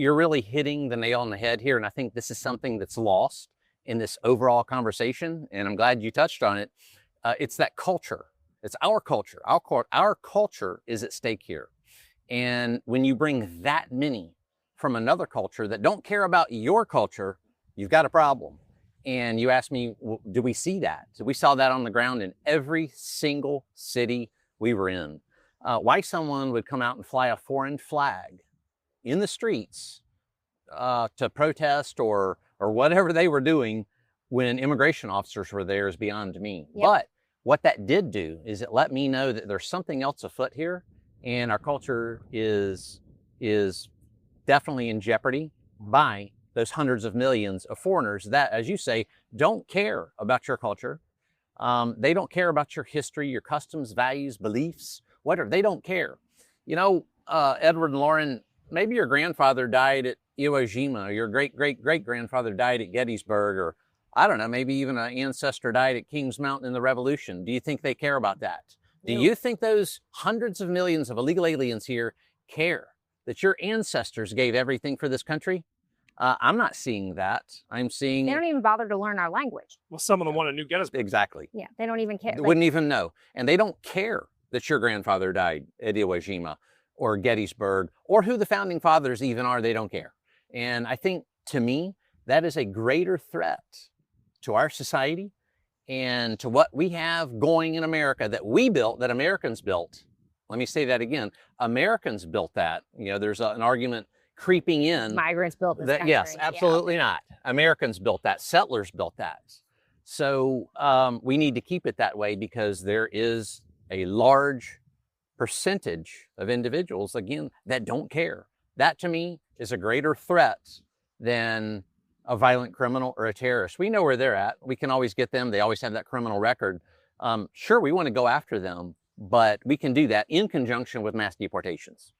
You're really hitting the nail on the head here, and I think this is something that's lost in this overall conversation, and I'm glad you touched on it. It's that culture. It's our culture. Our culture is at stake here. And when you bring that many from another culture that don't care about your culture, you've got a problem. And you asked me, do we see that? So we saw that on the ground in every single city we were in. Why someone would come out and fly a foreign flag in the streets to protest or whatever they were doing when immigration officers were there is beyond me. Yep. But what that did do is it let me know that there's something else afoot here, and our culture is definitely in jeopardy by those hundreds of millions of foreigners that, as you say, don't care about your culture. They don't care about your history, your customs, values, beliefs, whatever. They don't care. You know, Edward and Lauren, maybe your grandfather died at Iwo Jima, or your great-great-great-grandfather died at Gettysburg, or I don't know, maybe even an ancestor died at Kings Mountain in the Revolution. Do you think they care about that? Do you think those hundreds of millions of illegal aliens here care that your ancestors gave everything for this country? I'm not seeing that. I'm seeing... They don't even bother to learn our language. Well, some of them want a new Gettysburg. Exactly. Yeah, they don't even care. They wouldn't even know. And they don't care that your grandfather died at Iwo Jima or Gettysburg, or who the founding fathers even are. They don't care. And I think, to me, that is a greater threat to our society and to what we have going in America that we built, that Americans built. Let me say that again. Americans built that. You know, there's an argument creeping in. Migrants built this country. Yes, absolutely not. Americans built that. Settlers built that. So we need to keep it that way, because there is a large percentage of individuals, again, that don't care. That, to me, is a greater threat than a violent criminal or a terrorist. We know where they're at. We can always get them. They always have that criminal record. Sure, we want to go after them, but we can do that in conjunction with mass deportations.